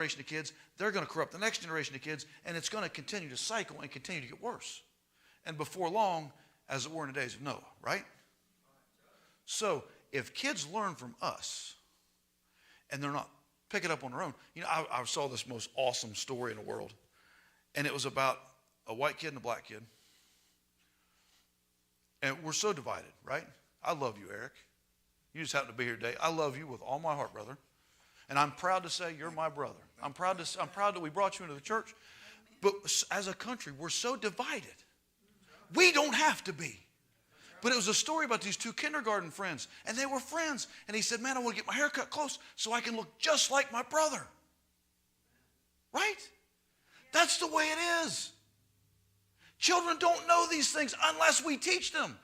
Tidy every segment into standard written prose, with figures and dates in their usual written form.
generation of kids, they're going to corrupt the next generation of kids, and it's going to continue to cycle and continue to get worse. And before long, as it were in the days of Noah, right? So if kids learn from us, and they're not picking up on their own. You know, I saw this most awesome story in the world, and it was about a white kid and a black kid. And we're so divided, right? I love you, Eric. You just happen to be here today. I love you with all my heart, brother. And I'm proud to say you're my brother. I'm proud that we brought you into the church. But as a country, we're so divided. We don't have to be. But it was a story about these two kindergarten friends, and they were friends. And he said, man, I want to get my hair cut close so I can look just like my brother. Right? That's the way it is. Children don't know these things unless we teach them.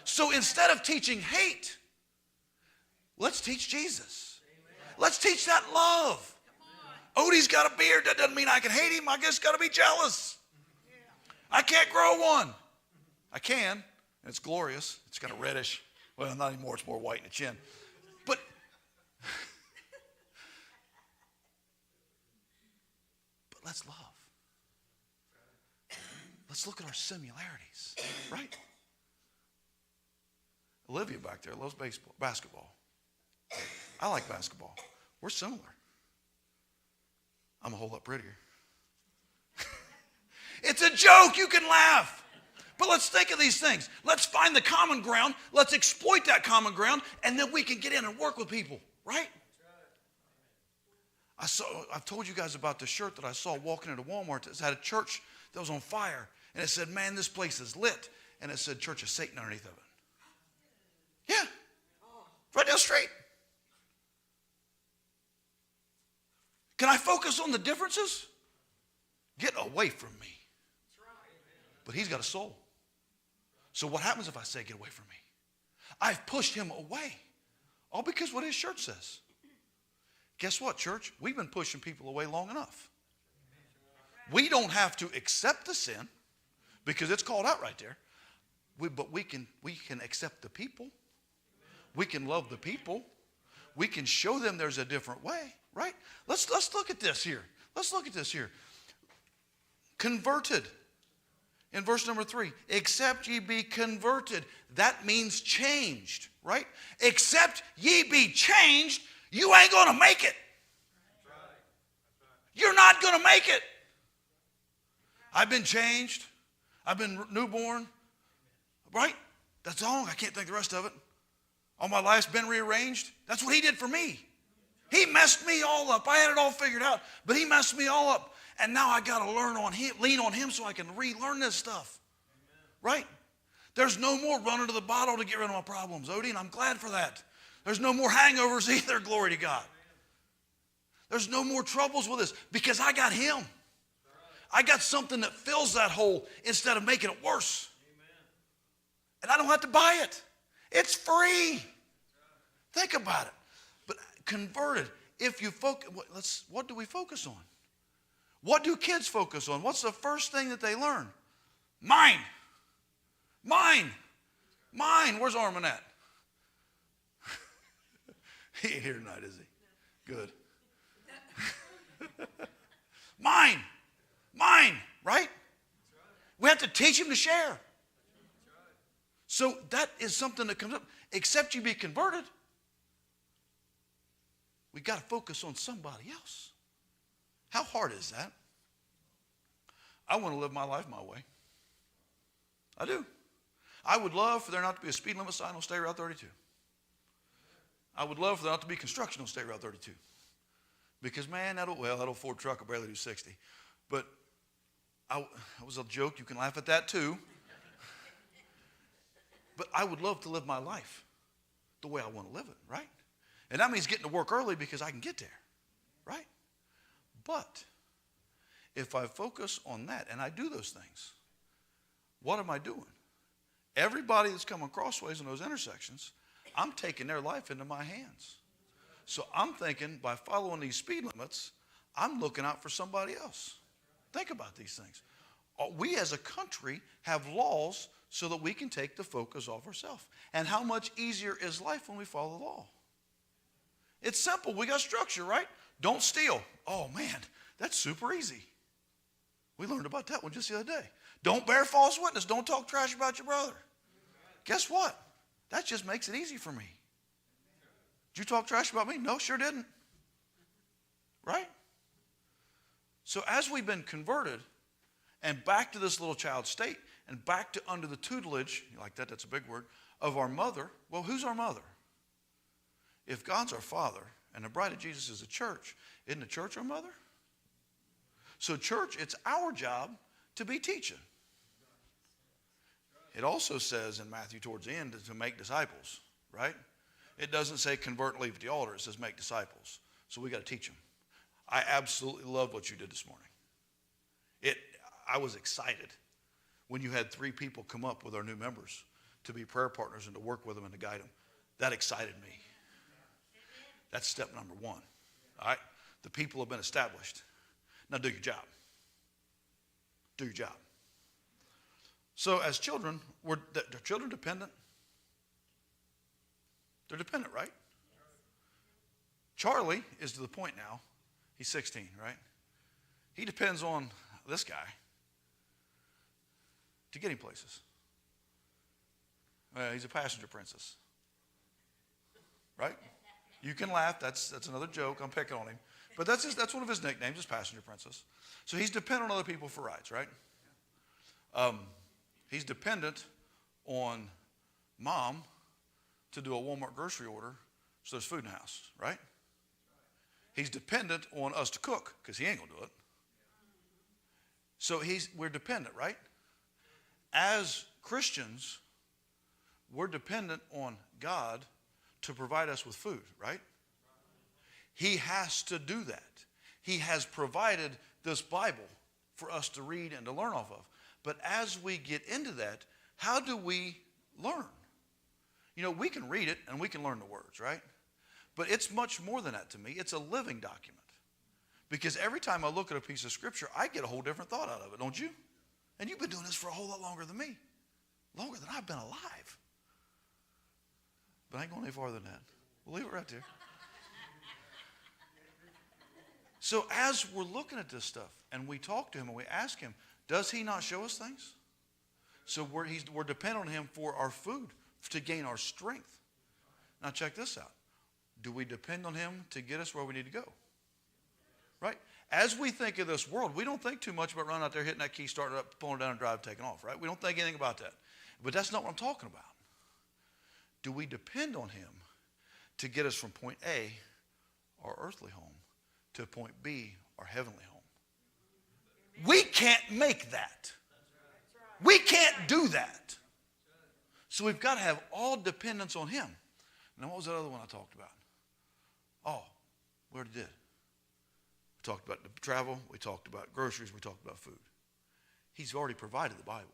So instead of teaching hate, let's teach Jesus. Let's teach that love. Odie's got a beard. That doesn't mean I can hate him. I just got to be jealous. I can't grow one. I can. And it's glorious. It's kind of reddish. Well, not anymore. It's more white in the chin. But let's love. Let's look at our similarities, right? Olivia back there loves basketball. I like basketball. We're similar. I'm a whole lot prettier. It's a joke. You can laugh. But let's think of these things. Let's find the common ground. Let's exploit that common ground, and then we can get in and work with people, right? I've told you guys about the shirt that I saw walking into Walmart. It had a church that was on fire, and it said, man, this place is lit. And it said Church of Satan underneath of it. Yeah. Right down the street. Can I focus on the differences? Get away from me. But he's got a soul. So what happens if I say get away from me? I've pushed him away. All because what his shirt says. Guess what, church? We've been pushing people away long enough. We don't have to accept the sin because it's called out right there. But we can accept the people. We can love the people. We can show them there's a different way, right? Let's look at this here. Let's look at this here. Converted. In verse number 3, except ye be converted. That means changed, right? Except ye be changed, you ain't going to make it. You're not going to make it. I've been changed. I've been newborn, right? That's all. I can't think the rest of it. All my life's been rearranged. That's what he did for me. He messed me all up. I had it all figured out, but he messed me all up. And now I got to lean on him so I can relearn this stuff. Amen. Right? There's no more running to the bottle to get rid of my problems, Odie, and I'm glad for that. There's no more hangovers either, glory to God. There's no more troubles with this because I got him. I got something that fills that hole instead of making it worse. And I don't have to buy it. It's free. Think about it. But converted, if you focus, what do we focus on? What do kids focus on? What's the first thing that they learn? Mine. Mine. Mine. Where's Armin at? He ain't here tonight, is he? Good. Mine. Mine. Right? We have to teach him to share. So that is something that comes up. Except you be converted, we got to focus on somebody else. How hard is that? I want to live my life my way. I do. I would love for there not to be a speed limit sign on State Route 32. I would love for there not to be construction on State Route 32. Because, man, that old Ford truck will barely do 60. But that was a joke. You can laugh at that too. But I would love to live my life the way I want to live it, right? And that means getting to work early because I can get there, right? But if I focus on that and I do those things, what am I doing? Everybody that's coming crossways in those intersections, I'm taking their life into my hands. So I'm thinking by following these speed limits, I'm looking out for somebody else. Think about these things. We as a country have laws so that we can take the focus off ourselves. And how much easier is life when we follow the law? It's simple. We got structure, right? Don't steal. Oh, man, that's super easy. We learned about that one just the other day. Don't bear false witness. Don't talk trash about your brother. Guess what? That just makes it easy for me. Did you talk trash about me? No, sure didn't. Right? So as we've been converted and back to this little child state and back to under the tutelage, you like that, that's a big word, of our mother, well, who's our mother? If God's our father and the bride of Jesus is the church, isn't the church our mother? So church, it's our job to be teaching. It also says in Matthew towards the end to make disciples, right? It doesn't say convert and leave at the altar. It says make disciples. So we got to teach them. I absolutely loved what you did this morning. I was excited when you had 3 people come up with our new members to be prayer partners and to work with them and to guide them. That excited me. That's step number 1. All right? The people have been established. Now do your job. Do your job. So as children, are children dependent? They're dependent, right? Charlie is to the point now. He's 16, right? He depends on this guy to get him places. He's a passenger princess. Right? You can laugh. That's another joke. I'm picking on him. But that's one of his nicknames is passenger princess. So he's dependent on other people for rides, right? He's dependent on mom to do a Walmart grocery order so there's food in the house, right? He's dependent on us to cook because he ain't going to do it. So we're dependent, right? As Christians, we're dependent on God to provide us with food, right? He has to do that. He has provided this Bible for us to read and to learn off of. But as we get into that, how do we learn? You know, we can read it and we can learn the words, right? But it's much more than that to me. It's a living document. Because every time I look at a piece of Scripture, I get a whole different thought out of it, don't you? And you've been doing this for a whole lot longer than me. Longer than I've been alive. But I ain't going any farther than that. We'll leave it right there. So as we're looking at this stuff and we talk to him and we ask him, does he not show us things? So we're dependent on him for our food, to gain our strength. Now check this out. Do we depend on him to get us where we need to go? Right? As we think of this world, we don't think too much about running out there, hitting that key, starting it up, pulling it down and driving, taking off, right? We don't think anything about that. But that's not what I'm talking about. Do we depend on him to get us from point A, our earthly home, to point B, our heavenly home? We can't make that. We can't do that. So we've got to have all dependence on him. Now, what was that other one I talked about? Oh, we already did. We talked about the travel. We talked about groceries. We talked about food. He's already provided the Bible.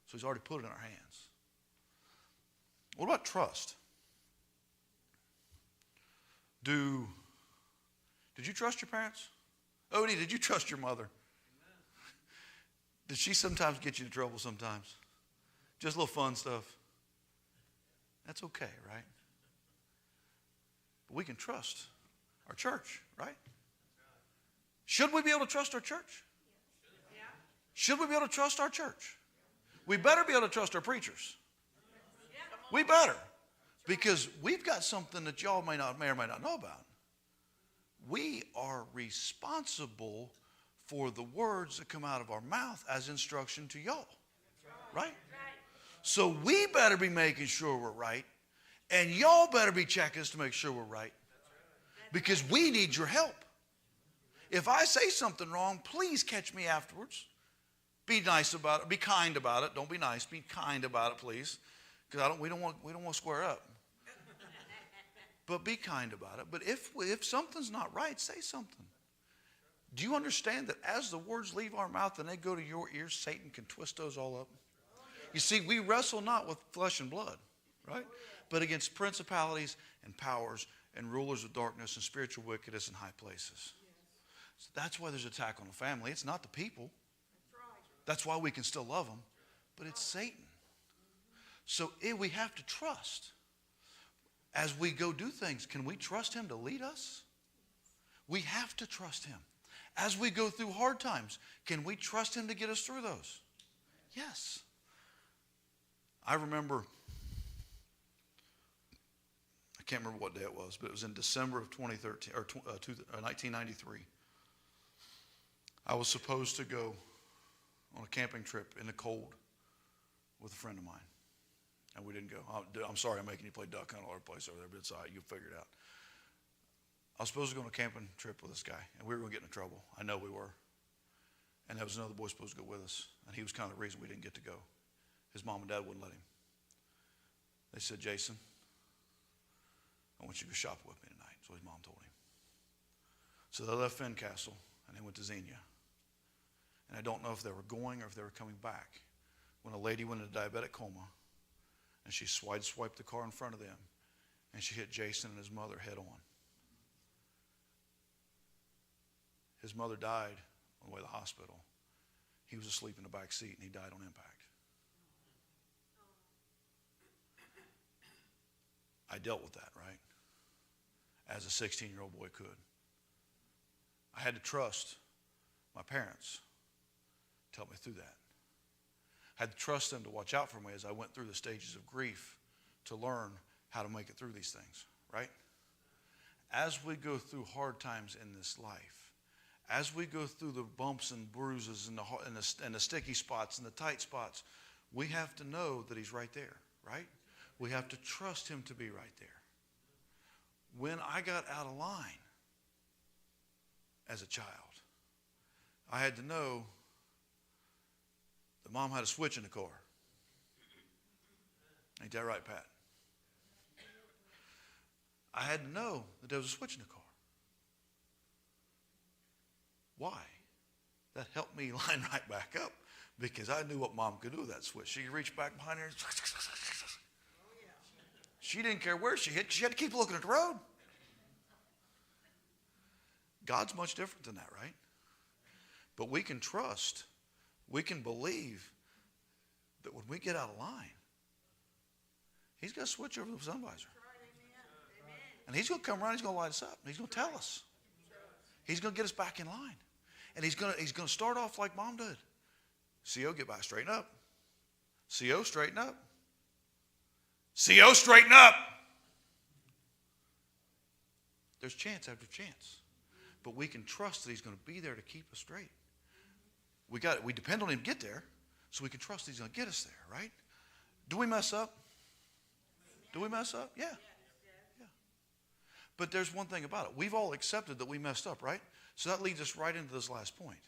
So he's already put it in our hands. What about trust? Did you trust your parents? Odie, did you trust your mother? Did she sometimes get you into trouble sometimes? Just a little fun stuff. That's okay, right? But we can trust our church, right? Should we be able to trust our church? Should we be able to trust our church? We better be able to trust our preachers. We better. Because we've got something that y'all may or may not know about. We are responsible for the words that come out of our mouth as instruction to y'all. Right? So we better be making sure we're right. And y'all better be checking us to make sure we're right. Because we need your help. If I say something wrong, please catch me afterwards. Be nice about it. Be kind about it. Don't be nice. Be kind about it, please. Because we don't want to square up. But be kind about it. But if something's not right, say something. Do you understand that as the words leave our mouth and they go to your ears, Satan can twist those all up? You see, we wrestle not with flesh and blood, right? But against principalities and powers and rulers of darkness and spiritual wickedness in high places. So that's why there's an attack on the family. It's not the people. That's why we can still love them. But it's Satan. So we have to trust. As we go do things, can we trust him to lead us? We have to trust him. As we go through hard times, can we trust him to get us through those? Yes. I remember, I can't remember what day it was, but it was in December of 2013 or 1993. I was supposed to go on a camping trip in the cold with a friend of mine, and we didn't go. I'm sorry I'm making you play duck hunt all over the place over there, but it's all right. You'll figure it out. I was supposed to go on a camping trip with this guy, and we were going to get in trouble. I know we were. And there was another boy supposed to go with us, and he was kind of the reason we didn't get to go. His mom and dad wouldn't let him. They said, Jason, I want you to go shopping with me tonight. That's what his mom told him. So they left Fincastle, and they went to Xenia. And I don't know if they were going or if they were coming back when a lady went into diabetic coma, and she swiped the car in front of them, and she hit Jason and his mother head on. His mother died on the way to the hospital. He was asleep in the back seat, and he died on impact. I dealt with that, right? As a 16-year-old boy could. I had to trust my parents to help me through that. I had to trust them to watch out for me as I went through the stages of grief to learn how to make it through these things, right? As we go through hard times in this life, as we go through the bumps and bruises and the sticky spots and the tight spots, we have to know that he's right there, right? We have to trust him to be right there. When I got out of line as a child, I had to know that Mom had a switch in the car. Ain't that right, Pat? I had to know that there was a switch in the car. Why? That helped me line right back up because I knew what Mom could do with that switch. She could reach back behind her. She didn't care where she hit. She had to keep looking at the road. God's much different than that, right? But we can trust, we can believe that when we get out of line, he's going to switch over the sun visor. And he's going to come around, he's going to light us up. He's going to tell us. He's going to get us back in line. And he's going to start off like Mom did. CO, get by, straighten up. CO, straighten up. CO, straighten up. There's chance after chance. But we can trust that he's going to be there to keep us straight. We depend on him to get there, so we can trust he's going to get us there, right? Do we mess up? Do we mess up? Yeah. Yeah. But there's one thing about it. We've all accepted that we messed up, right? So that leads us right into this last point.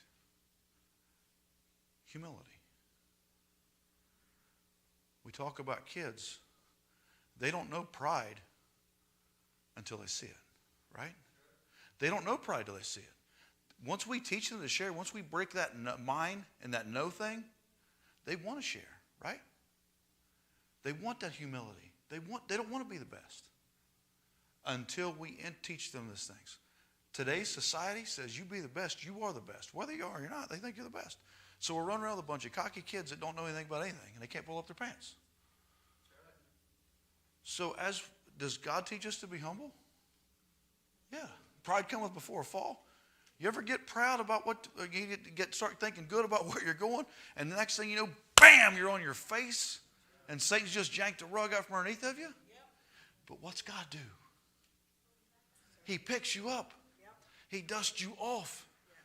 Humility. We talk about kids. They don't know pride until they see it, right? They don't know pride till they see it. Once we teach them to share, once we break that mine and that no thing, they want to share, right? They want that humility. They don't want to be the best until we teach them these things. Today's society says you be the best. You are the best. Whether you are or not, they think you're the best. So we're running around with a bunch of cocky kids that don't know anything about anything, and they can't pull up their pants. So does God teach us to be humble? Yeah. Pride cometh before a fall. You ever get proud about start thinking good about where you're going, and the next thing you know, bam, you're on your face, and Satan's just yanked the rug out from underneath of you? Yep. But what's God do? He picks you up. Yep. He dusts you off. Yes.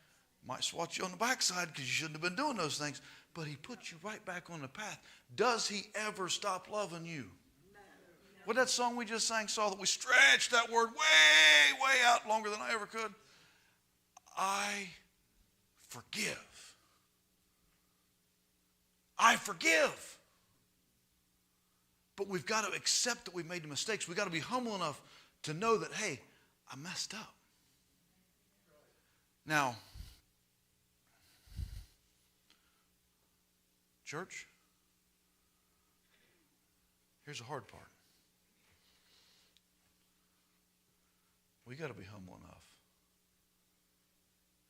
Might swat you on the backside because you shouldn't have been doing those things, but he puts you right back on the path. Does he ever stop loving you? What that song we just sang saw that we stretched that word way, way out longer than I ever could. I forgive. I forgive. But we've got to accept that we've made the mistakes. We've got to be humble enough to know that, hey, I messed up. Now, church, here's the hard part. We got to be humble enough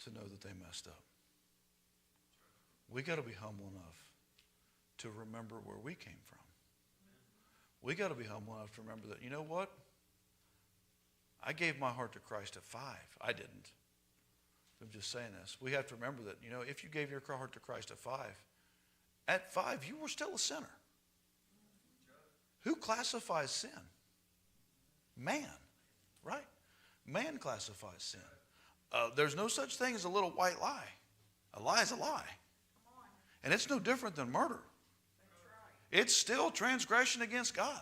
to know that they messed up. We got to be humble enough to remember where we came from. We got to be humble enough to remember that, you know what? I gave my heart to Christ at 5. I didn't. I'm just saying this. We have to remember that, if you gave your heart to Christ at 5, you were still a sinner. Who classifies sin? Man, right? Man classifies sin. There's no such thing as a little white lie. A lie is a lie. And it's no different than murder. It's still transgression against God.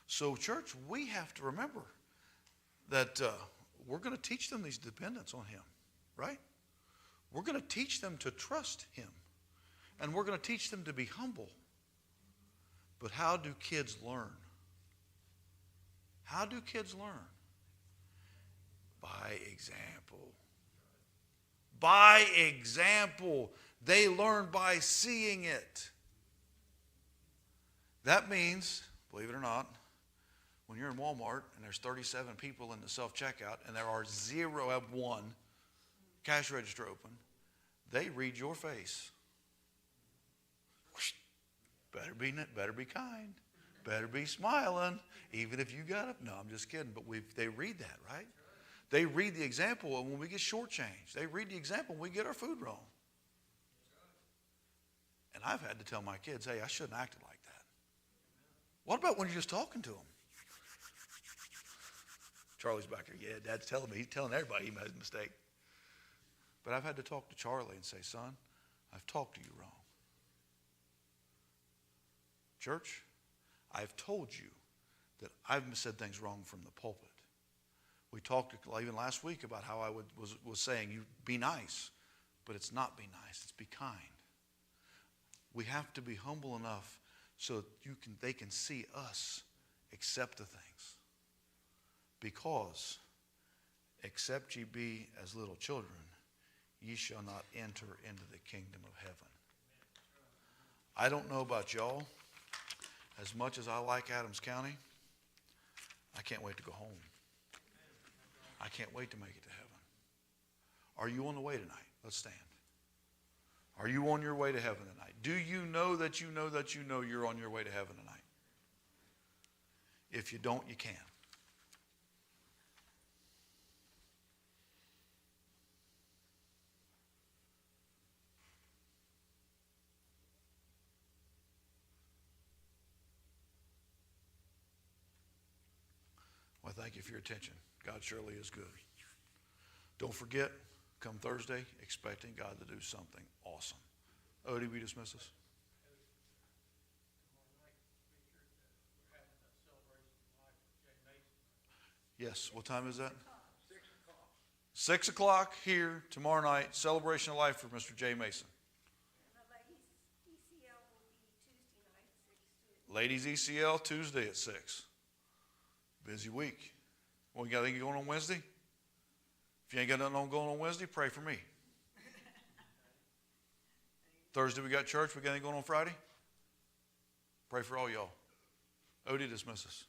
So, church, we have to remember that we're going to teach them these dependence on Him, right? We're going to teach them to trust Him. And we're going to teach them to be humble. But how do kids learn? How do kids learn? By example. By example. They learn by seeing it. That means, believe it or not, when you're in Walmart and there's 37 people in the self-checkout and there are 0 of 1 cash register open, they read your face. Better be kind. Better be smiling. Even if you got up. No, I'm just kidding. But they read that, right? They read the example when we get shortchanged. They read the example when we get our food wrong. And I've had to tell my kids, hey, I shouldn't act like that. What about when you're just talking to them? Charlie's back there. Yeah, Dad's telling me. He's telling everybody he made a mistake. But I've had to talk to Charlie and say, son, I've talked to you wrong. Church, I've told you that I've said things wrong from the pulpit. We talked even last week about how I was saying, you be nice, but it's not be nice, it's be kind. We have to be humble enough so they can see us accept the things. Because, except ye be as little children, ye shall not enter into the kingdom of heaven. I don't know about y'all. As much as I like Adams County, I can't wait to go home. I can't wait to make it to heaven. Are you on the way tonight? Let's stand. Are you on your way to heaven tonight? Do you know that you know that you know you're on your way to heaven tonight? If you don't, you can. Well, thank you for your attention. God surely is good. Don't forget, come Thursday, expecting God to do something awesome. Odie, we dismiss us? Yes, what time is that? 6 o'clock here tomorrow night, celebration of life for Mr. J. Mason. Ladies ECL Tuesday at 6. Busy week. Well, you got anything going on Wednesday? If you ain't got nothing going on Wednesday, pray for me. Thursday we got church. We got anything going on Friday? Pray for all y'all. Odie, dismiss us.